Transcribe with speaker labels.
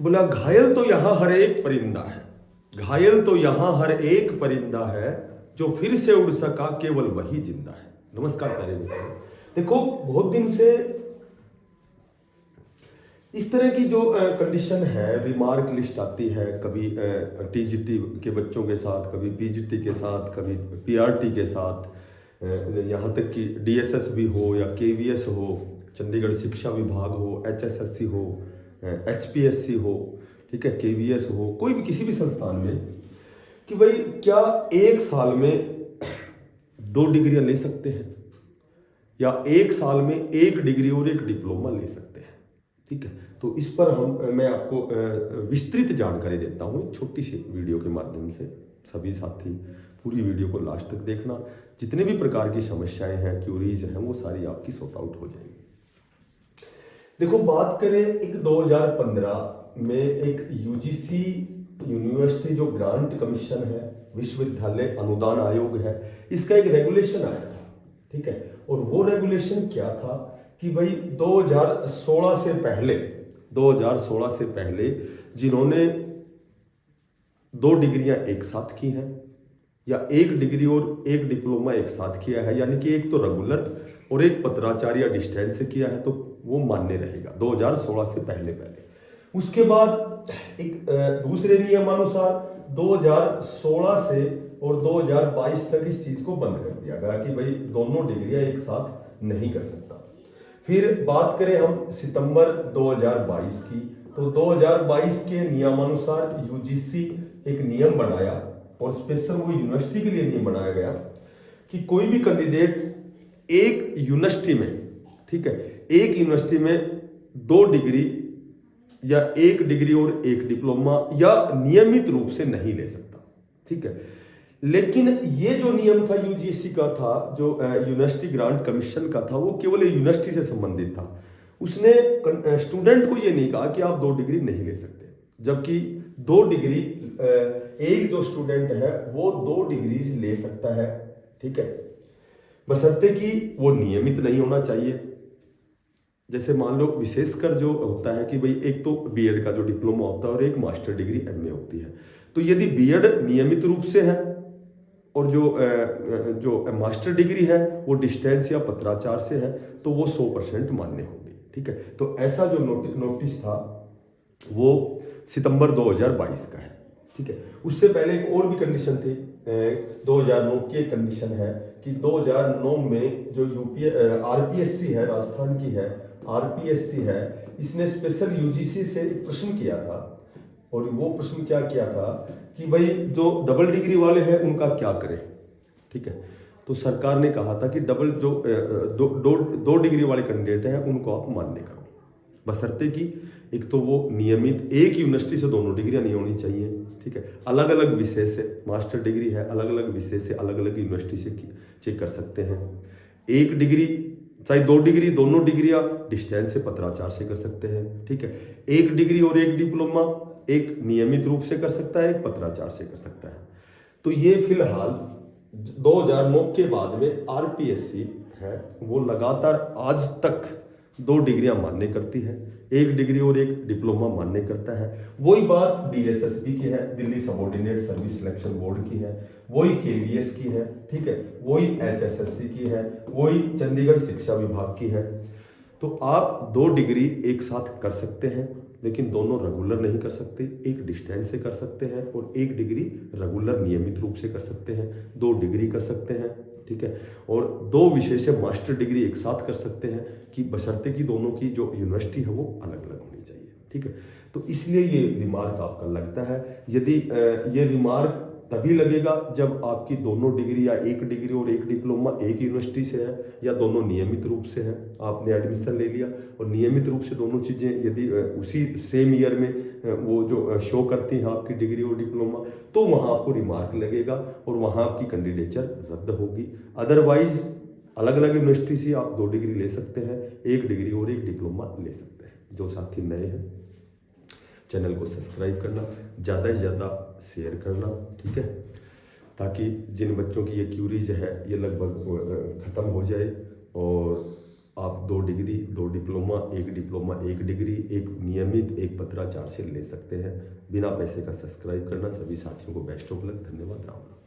Speaker 1: बोला घायल तो यहाँ हर एक परिंदा है, घायल तो यहाँ हर एक परिंदा है, जो फिर से उड़ सका केवल वही जिंदा है। नमस्कार प्यारे मित्रों, देखो बहुत दिन से इस तरह की जो कंडीशन है, रिमार्क लिस्ट आती है, कभी टीजीटी के बच्चों के साथ, कभी पीजीटी के साथ, कभी पीआरटी के साथ, यहाँ तक कि डीएसएस भी हो या केवीएस हो, चंडीगढ़ शिक्षा विभाग हो, एचएसएससी हो, एचपीएससी हो, ठीक है, केवीएस हो, कोई भी किसी भी संस्थान में, कि भाई क्या एक साल में 2 डिग्रियां ले सकते हैं या एक साल में 1 डिग्री और 1 डिप्लोमा ले सकते हैं। ठीक है, तो इस पर मैं आपको विस्तृत जानकारी देता हूँ छोटी सी वीडियो के माध्यम से। सभी साथी पूरी वीडियो को लास्ट तक देखना, जितने भी प्रकार की समस्याएं हैं, क्यूरीज हैं, वो सारी आपकी सॉर्ट आउट हो जाएंगी। देखो बात करें एक 2015 में एक यूजीसी यूनिवर्सिटी जो ग्रांट कमीशन है, विश्वविद्यालय अनुदान आयोग है, इसका एक रेगुलेशन आया था। ठीक है, और वो रेगुलेशन क्या था कि भाई 2016 से पहले जिन्होंने 2 डिग्रियां एक साथ की हैं या 1 डिग्री और 1 डिप्लोमा एक साथ किया है, यानी कि एक तो रेगुलर और एक पत्राचार या डिस्टेंस से किया है, तो वो मान्य रहेगा 2016 से पहले। उसके बाद एक दूसरे नियमानुसार 2016 से और 2022 तक इस चीज को बंद कर दिया गया कि भाई दोनों डिग्रियां एक साथ नहीं कर सकता। फिर बात करें हम सितंबर 2022 की, तो 2022 के नियमानुसार यूजीसी एक नियम बनाया, और स्पेशल वो यूनिवर्सिटी के लिए नियम बनाया गया कि कोई भी कैंडिडेट एक यूनिवर्सिटी में, ठीक है, एक यूनिवर्सिटी में 2 डिग्री या 1 डिग्री और 1 डिप्लोमा या नियमित रूप से नहीं ले सकता। ठीक है, लेकिन ये जो नियम था यूजीसी का था, जो यूनिवर्सिटी ग्रांट कमीशन का था, वो केवल यूनिवर्सिटी से संबंधित था। उसने स्टूडेंट को ये नहीं कहा कि आप 2 डिग्री नहीं ले सकते, जबकि 2 डिग्री एक जो स्टूडेंट है वो 2 डिग्रीज ले सकता है। ठीक है, बशर्ते कि वो नियमित नहीं होना चाहिए। जैसे मान लो विशेषकर जो होता है कि भाई एक तो बीएड का जो डिप्लोमा होता है और एक मास्टर डिग्री एमए होती है, तो यदि बीएड नियमित रूप से है और जो मास्टर डिग्री है वो डिस्टेंस या पत्राचार से है, तो वो 100% मान्य होगी। ठीक है, तो ऐसा जो नोटिस था वो सितंबर 2022 का है। ठीक है, उससे पहले एक और भी कंडीशन थी, 2009 की एक कंडीशन है कि 2009 में जो आरपीएससी है, राजस्थान की है आरपीएससी है, इसने स्पेशल यूजीसी से एक प्रश्न किया था, और वो प्रश्न क्या किया था कि भाई जो डबल डिग्री वाले हैं उनका क्या करें। ठीक है, तो सरकार ने कहा था कि डबल जो 2 डिग्री वाले कैंडिडेट हैं उनको आप मान्य करो, बशर्ते कि एक तो वो नियमित एक यूनिवर्सिटी से दोनों डिग्रियां नहीं होनी चाहिए। ठीक है, अलग अलग विषय से मास्टर डिग्री है, अलग अलग विषय से अलग अलग यूनिवर्सिटी से चेक कर सकते हैं। 1 डिग्री चाहे 2 डिग्री, दोनों डिग्रियां डिस्टेंस से पत्राचार से कर सकते हैं। ठीक है, 1 डिग्री और 1 डिप्लोमा एक नियमित रूप से कर सकता है, एक पत्राचार से कर सकता है। तो ये फिलहाल 2009 के बाद में आरपीएससी है वो लगातार आज तक 2 डिग्रियां मान्य करती है, 1 डिग्री और 1 डिप्लोमा मान्य करता है। वही बात डीएसएसबी की है, Delhi subordinate service selection board की है, वही केवीएस की है। ठीक है, वही एचएसएससी की है, वही चंडीगढ़ शिक्षा विभाग की है। तो आप 2 डिग्री एक साथ कर सकते हैं, लेकिन दोनों रेगुलर नहीं कर सकते। एक डिस्टेंस से कर सकते हैं और 1 डिग्री रेगुलर नियमित रूप से कर सकते हैं, 2 डिग्री कर सकते हैं। ठीक है, और 2 विषय से मास्टर डिग्री एक साथ कर सकते हैं, कि बशर्ते कि दोनों की जो यूनिवर्सिटी है वो अलग अलग होनी चाहिए। ठीक है, तो इसलिए ये रिमार्क आपका लगता है। यदि ये रिमार्क तभी लगेगा जब आपकी दोनों डिग्री या 1 डिग्री और 1 डिप्लोमा एक यूनिवर्सिटी से है, या दोनों नियमित रूप से है, आपने एडमिशन ले लिया और नियमित रूप से दोनों चीज़ें यदि उसी सेम ईयर में वो जो शो करती हैं आपकी डिग्री और डिप्लोमा, तो वहाँ आपको रिमार्क लगेगा और वहाँ आपकी कैंडिडेचर रद्द होगी। अदरवाइज अलग अलग यूनिवर्सिटी से आप 2 डिग्री ले सकते हैं, 1 डिग्री और 1 डिप्लोमा ले सकते हैं। जो साथी नए हैं चैनल को सब्सक्राइब करना, ज़्यादा से ज़्यादा शेयर करना। ठीक है, ताकि जिन बच्चों की ये क्यूरीज है ये लगभग ख़त्म हो जाए और आप 2 डिग्री, 2 डिप्लोमा, 1 डिप्लोमा, 1 डिग्री, एक नियमित, एक पत्राचार से ले सकते हैं बिना पैसे का। सब्सक्राइब करना। सभी साथियों को बेस्ट ऑफ लक। धन्यवाद। राम राम।